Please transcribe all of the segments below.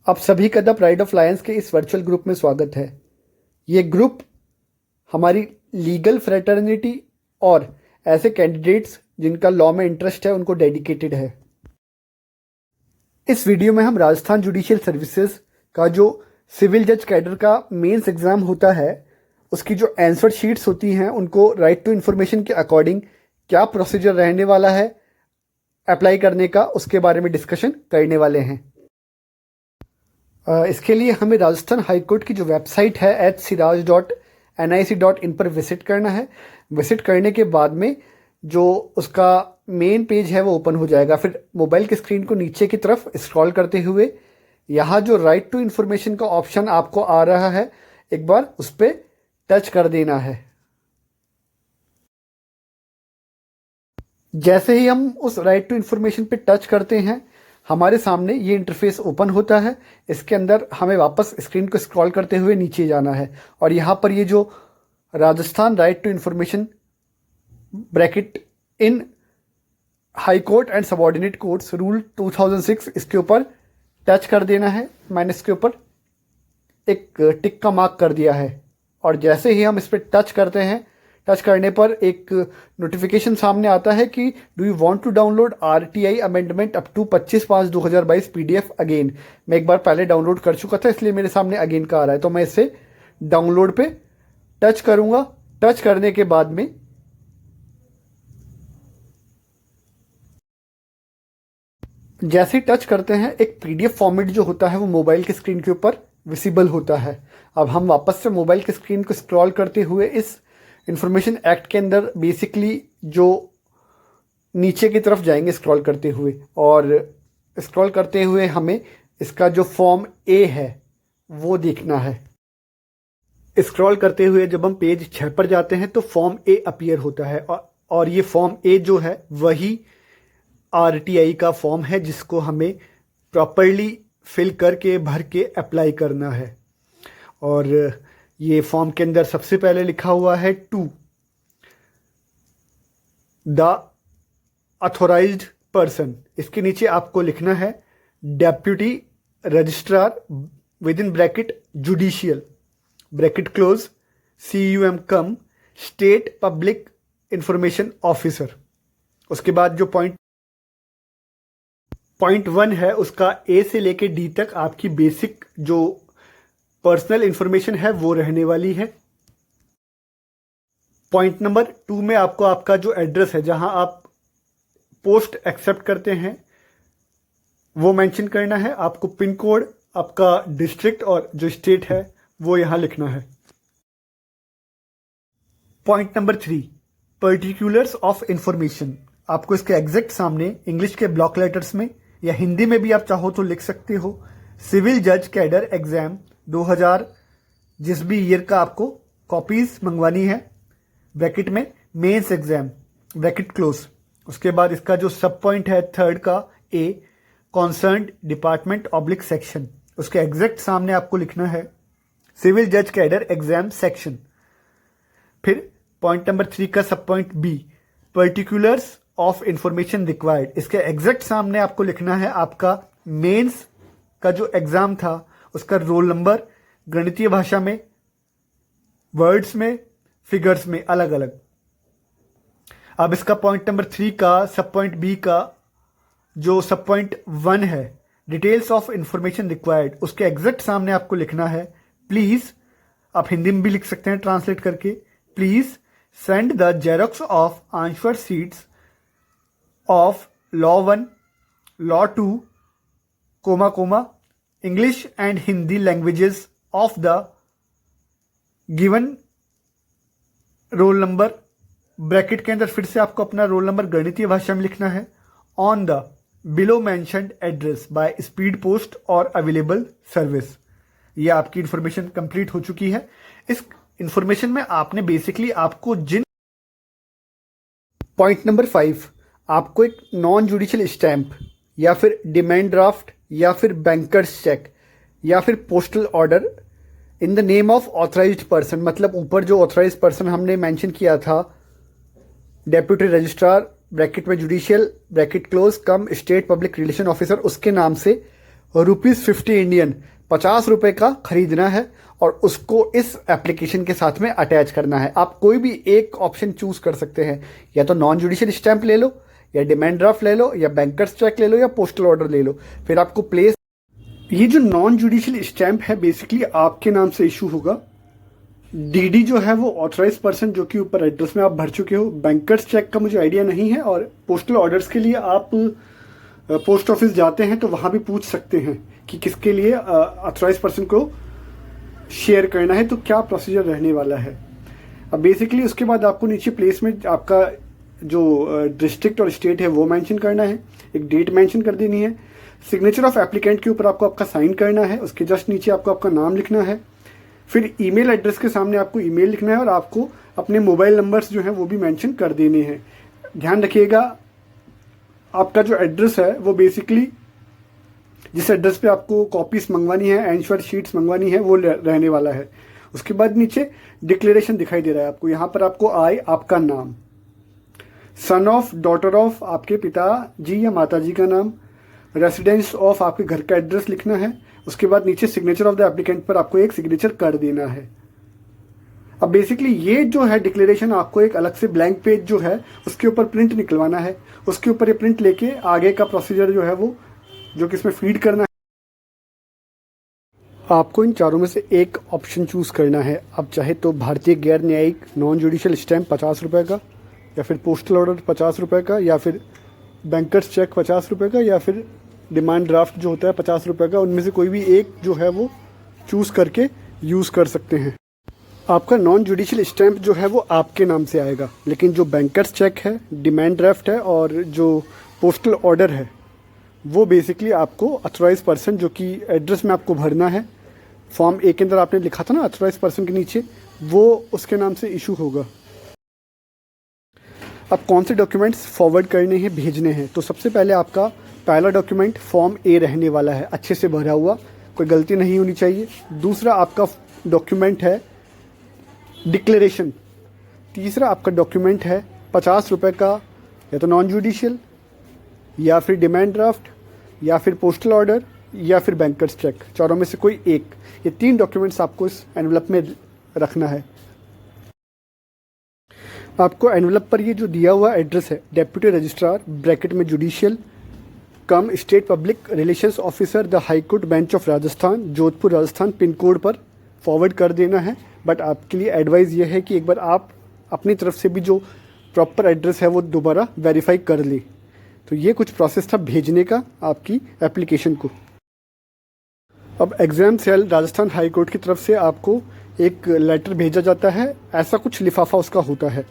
आप सभी का द प्राइड ऑफ लायंस के इस वर्चुअल ग्रुप में स्वागत है। ये ग्रुप हमारी लीगल फ्रेटर्निटी और ऐसे कैंडिडेट्स जिनका लॉ में इंटरेस्ट है उनको डेडिकेटेड है। इस वीडियो में हम राजस्थान जुडिशियल सर्विसेज का जो सिविल जज कैडर का मेंस एग्जाम होता है उसकी जो आंसर शीट्स होती हैं उनको राइट टू इन्फॉर्मेशन के अकॉर्डिंग क्या प्रोसीजर रहने वाला है अप्लाई करने का, उसके बारे में डिस्कशन करने वाले हैं। इसके लिए हमें राजस्थान हाईकोर्ट की जो वेबसाइट है hsiraj.nic.in पर विजिट करना है। विजिट करने के बाद में जो उसका मेन पेज है वो ओपन हो जाएगा। फिर मोबाइल की स्क्रीन को नीचे की तरफ स्क्रॉल करते हुए यहाँ जो राइट टू इन्फॉर्मेशन का ऑप्शन आपको आ रहा है एक बार उस पर टच कर देना है। जैसे ही हम उस राइट टू इन्फॉर्मेशन पे टच करते हैं हमारे सामने ये इंटरफेस ओपन होता है। इसके अंदर हमें वापस स्क्रीन को स्क्रॉल करते हुए नीचे जाना है और यहाँ पर ये जो Rajasthan right to information bracket in high court and subordinate courts rule 2006 इसके ऊपर टच कर देना है। मैंने इसके ऊपर एक टिक का मार्क कर दिया है और जैसे ही हम इस पर टच करते हैं टच करने पर एक नोटिफिकेशन सामने आता है कि do you want to download RTI amendment up to 25/5/2022 PDF again. मैं एक बार पहले डाउनलोड कर चुका था इसलिए मेरे सामने अगेन का आ रहा है, तो मैं इसे डाउनलोड पे टच करूंगा। टच करने के बाद में जैसे ही टच करते हैं एक पीडीएफ फॉर्मेट जो होता है वो मोबाइल की स्क्रीन के ऊपर विजिबल होता है। अब हम वापस से मोबाइल की स्क्रीन को स्क्रॉल करते हुए इस इंफॉर्मेशन एक्ट के अंदर बेसिकली जो नीचे की तरफ जाएंगे स्क्रॉल करते हुए और स्क्रॉल करते हुए हमें इसका जो फॉर्म ए है वो देखना है। स्क्रॉल करते हुए जब हम पेज 6 पर जाते हैं तो फॉर्म ए अपीयर होता है और ये फॉर्म ए जो है वही आरटीआई का फॉर्म है जिसको हमें प्रॉपरली फिल करके भर के अप्लाई करना है। और ये फॉर्म के अंदर सबसे पहले लिखा हुआ है टू द ऑथोराइज्ड पर्सन। इसके नीचे आपको लिखना है deputy registrar with in bracket judicial bracket close CUM come state public information officer. उसके बाद जो पॉइंट 1 है उसका A से लेके D तक आपकी बेसिक जो पर्सनल इंफॉर्मेशन है वो रहने वाली है। पॉइंट नंबर 2 में आपको आपका जो एड्रेस है जहां आप पोस्ट एक्सेप्ट करते हैं वो मेंशन करना है। आपको पिन कोड, आपका डिस्ट्रिक्ट और जो स्टेट है वो यहां लिखना है। Point number 3 particulars of information. आपको इसके एग्जैक्ट सामने इंग्लिश के ब्लॉक लेटर्स में या हिंदी में भी आप चाहो तो लिख सकते हो सिविल जज कैडर एग्जाम 2000 जिस भी ईयर का आपको कॉपीज मंगवानी है ब्रैकेट में मेंस एग्जाम ब्रैकेट क्लोज। उसके बाद इसका जो सब पॉइंट है 3rd का A concerned department oblique section, उसके एग्जैक्ट सामने आपको लिखना है सिविल जज कैडर एग्जाम सेक्शन। फिर पॉइंट नंबर 3 का sub point B particulars of information required. इसके एग्जैक्ट सामने आपको लिखना है आपका मेंस का जो एग्जाम था उसका रोल नंबर गणितीय भाषा में, वर्ड्स में, फिगर्स में अलग अलग। अब इसका पॉइंट नंबर 3 का सब पॉइंट बी का जो सब पॉइंट 1 है डिटेल्स ऑफ इंफॉर्मेशन रिक्वायर्ड, उसके एग्जैक्ट सामने आपको लिखना है प्लीज, आप हिंदी में भी लिख सकते हैं ट्रांसलेट करके, please send the xerox of answer sheets of law 1, law 2, comma English and Hindi languages of the given roll number. Bracket के अंदर फिर से आपको अपना रोल नंबर गणितीय भाषा में लिखना है on the below mentioned address by speed post और अवेलेबल सर्विस। ये आपकी इंफॉर्मेशन कंप्लीट हो चुकी है। इस इंफॉर्मेशन में आपने बेसिकली आपको जिन पॉइंट नंबर 5 आपको एक नॉन जुडिशियल स्टैंप या फिर डिमांड ड्राफ्ट या फिर बैंकर्स चेक या फिर postal order in the name of authorised person, मतलब ऊपर जो ऑथराइज्ड पर्सन हमने मेंशन किया था डेप्यूटी रजिस्ट्रार ब्रैकेट में जुडिशियल ब्रैकेट क्लोज कम स्टेट पब्लिक रिलेशन ऑफिसर, उसके नाम से ₹50 इंडियन, 50 रुपये का खरीदना है और उसको इस एप्लीकेशन के साथ में अटैच करना है। आप कोई भी एक ऑप्शन चूज कर सकते हैं, या तो नॉन जुडिशियल स्टैंप ले लो, या डिमांड ड्राफ्ट ले लो, या बैंकर्स चेक ले लो, या पोस्टल ऑर्डर ले लो। फिर आपको प्लेस, ये जो नॉन जुडिशियल स्टैंप है बेसिकली आपके नाम से इशू होगा। डीडी जो है वो ऑथराइज पर्सन जो कि ऊपर एड्रेस में आप भर चुके हो। बैंकर्स चेक का मुझे आइडिया नहीं है, और पोस्टल ऑर्डर्स के लिए आप पोस्ट ऑफिस जाते हैं तो वहां भी पूछ सकते हैं कि किसके लिए ऑथराइज पर्सन को शेयर करना है, तो क्या प्रोसीजर रहने वाला है। अब बेसिकली उसके बाद आपको नीचे प्लेस में आपका जो डिस्ट्रिक्ट और स्टेट है वो मेंशन करना है, एक डेट मेंशन कर देनी है। सिग्नेचर ऑफ एप्लीकेंट के ऊपर आपको आपका साइन करना है, उसके जस्ट नीचे आपको आपका नाम लिखना है। फिर ईमेल एड्रेस के सामने आपको ईमेल लिखना है, और आपको अपने मोबाइल नंबर्स जो हैं वो भी मेंशन कर देने हैं। ध्यान रखिएगा आपका जो एड्रेस है वो बेसिकली जिस एड्रेस पे आपको कॉपीज मंगवानी है, एंश्योर शीट्स मंगवानी है, वो रहने वाला है। उसके बाद नीचे डिक्लेरेशन दिखाई दे रहा है आपको, यहाँ पर आपको आए आपका नाम, सन ऑफ, डॉटर ऑफ आपके पिताजी या माताजी का नाम, रेसिडेंस ऑफ आपके घर का एड्रेस लिखना है। उसके बाद नीचे सिग्नेचर ऑफ द एप्लीकेंट पर आपको एक सिग्नेचर कर देना है। अब बेसिकली ये जो है डिक्लेरेशन आपको एक अलग से ब्लैंक पेज जो है उसके ऊपर प्रिंट निकलवाना है। उसके ऊपर ये प्रिंट लेके आगे का प्रोसीजर जो है वो जो कि इसमें फीड करना है। आपको इन चारों में से एक ऑप्शन चूज करना है। आप चाहे तो भारतीय गैर न्यायिक नॉन जुडिशियल स्टैंप 50 रुपये का, या फिर पोस्टल ऑर्डर 50 रुपये का, या फिर बैंकर्स चेक 50 रुपये का, या फिर डिमांड ड्राफ्ट जो होता है 50 रुपये का। उनमें से कोई भी एक जो है वो चूज करके यूज़ कर सकते हैं। आपका नॉन जुडिशियल स्टैंप जो है वो आपके नाम से आएगा, लेकिन जो बैंकर्स चेक है, डिमांड ड्राफ्ट है और जो पोस्टल ऑर्डर है वो बेसिकली आपको अथोराइज पर्सन जो कि एड्रेस में आपको भरना है, फॉर्म ए के अंदर आपने लिखा था ना अथोराइज पर्सन के नीचे, वो उसके नाम से इशू होगा। अब कौन से डॉक्यूमेंट्स फॉरवर्ड करने हैं, भेजने हैं, तो सबसे पहले आपका पहला डॉक्यूमेंट फॉर्म ए रहने वाला है, अच्छे से भरा हुआ, कोई गलती नहीं होनी चाहिए। दूसरा आपका डॉक्यूमेंट है डिक्लेरेशन। तीसरा आपका डॉक्यूमेंट है 50 रुपये का, या तो नॉन जुडिशियल, या फिर डिमांड ड्राफ्ट, या फिर पोस्टल ऑर्डर, या फिर बैंकर्स चेक। चारों में से कोई एक, ये 3 डॉक्यूमेंट्स आपको इस एनवलप में रखना है। आपको एनवलप पर ये जो दिया हुआ एड्रेस है, डेप्यूटी रजिस्ट्रार ब्रैकेट में judicial come state public relations officer the high court bench of Rajasthan, Jodhpur Rajasthan pin code पर फॉरवर्ड कर देना है। बट आपके लिए एडवाइस ये है कि एक बार आप अपनी तरफ से भी जो प्रॉपर एड्रेस है वो दोबारा वेरीफाई कर ले। तो ये कुछ प्रोसेस था भेजने का आपकी एप्लीकेशन को। अब exam cell Rajasthan high court की तरफ से आपको एक लेटर भेजा जाता है, ऐसा कुछ लिफाफा उसका होता है।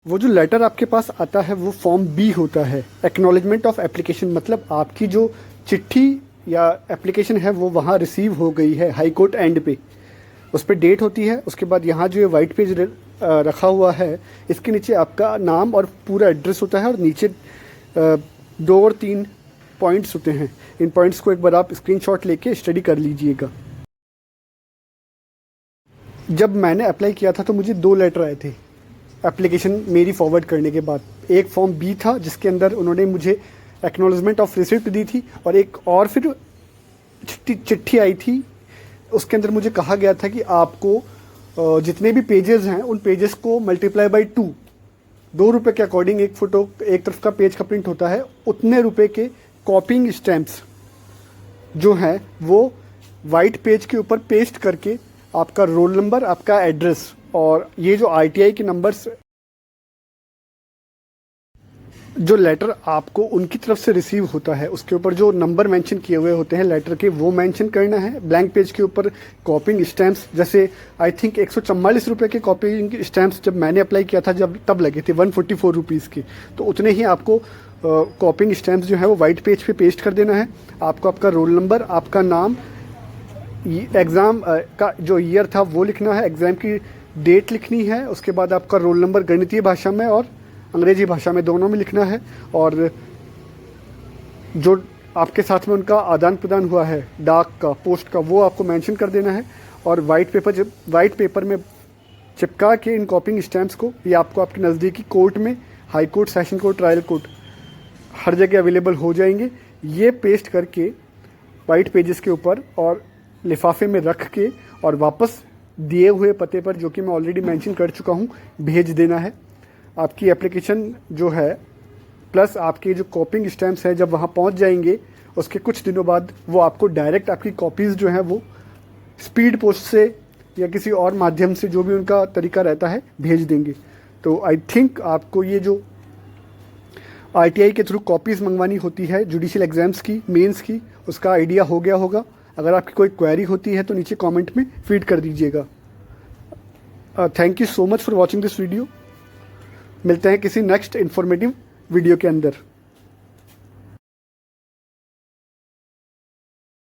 वो जो लेटर आपके पास आता है वो फॉर्म बी होता है, एक्नॉलेजमेंट ऑफ एप्लीकेशन, मतलब आपकी जो चिट्ठी या एप्लीकेशन है वो वहाँ रिसीव हो गई है हाई कोर्ट एंड पे, उस पर डेट होती है। उसके बाद यहाँ जो ये वाइट पेज रखा हुआ है इसके नीचे आपका नाम और पूरा एड्रेस होता है, और नीचे 2 और 3 पॉइंट्स होते हैं। इन पॉइंट्स को एक बार आप स्क्रीनशॉट लेके स्टडी कर लीजिएगा। जब मैंने अप्लाई किया था तो मुझे 2 लेटर आए थे एप्लीकेशन मेरी फॉरवर्ड करने के बाद। एक फॉर्म बी था जिसके अंदर उन्होंने मुझे एक्नॉलेजमेंट ऑफ रिसिप्ट दी थी, और एक और फिर चिट्ठी आई थी, उसके अंदर मुझे कहा गया था कि आपको जितने भी पेजेस हैं उन पेजेस को मल्टीप्लाई बाई 2 रुपये के अकॉर्डिंग, एक फ़ोटो एक तरफ का पेज का प्रिंट होता है, उतने रुपए के कॉपिंग स्टैम्प्स जो हैं वो वाइट पेज के ऊपर पेस्ट करके आपका रोल नंबर, आपका एड्रेस और ये जो आरटीआई के नंबर्स, जो लेटर आपको उनकी तरफ से रिसीव होता है उसके ऊपर जो नंबर मेंशन किए हुए होते हैं लेटर के, वो मेंशन करना है। ब्लैंक पेज के ऊपर कॉपिंग स्टैम्प्स, जैसे आई थिंक 144 रुपये के कॉपिंग स्टैम्प्स जब मैंने अप्लाई किया था जब तब लगे थे 144 रुपीज़ के, तो उतने ही आपको कॉपिंग स्टैम्प्स जो है वो वाइट पेज पे पेस्ट कर देना है। आपको आपका रोल नंबर, आपका नाम, एग्ज़ाम का जो ईयर था वो लिखना है, एग्ज़ाम की डेट लिखनी है, उसके बाद आपका रोल नंबर गणितीय भाषा में और अंग्रेजी भाषा में दोनों में लिखना है, और जो आपके साथ में उनका आदान प्रदान हुआ है डाक का, पोस्ट का, वो आपको मेंशन कर देना है। और वाइट पेपर में चिपका के इन कॉपिंग स्टैम्प्स को ये आपको आपके नज़दीकी कोर्ट में, high court, session court, trial court, हर जगह अवेलेबल हो जाएंगे। ये पेस्ट करके वाइट पेजेस के ऊपर और लिफाफे में रख के और वापस दिए हुए पते पर, जो कि मैं ऑलरेडी मेंशन कर चुका हूँ, भेज देना है। आपकी एप्लीकेशन जो है प्लस आपके जो कॉपिंग स्टैम्प्स हैं जब वहाँ पहुँच जाएंगे, उसके कुछ दिनों बाद वो आपको डायरेक्ट आपकी कॉपीज़ जो हैं वो स्पीड पोस्ट से या किसी और माध्यम से, जो भी उनका तरीका रहता है, भेज देंगे। तो आई थिंक आपको ये जो आरटीआई के थ्रू कॉपीज़ मंगवानी होती है जुडिशियल एग्ज़ाम्स की, मेंस की, उसका आइडिया हो गया होगा। अगर आपकी कोई क्वेरी होती है तो नीचे कमेंट में फीड कर दीजिएगा। Thank you so much for watching this video. मिलते हैं किसी नेक्स्ट इन्फॉर्मेटिव वीडियो के अंदर।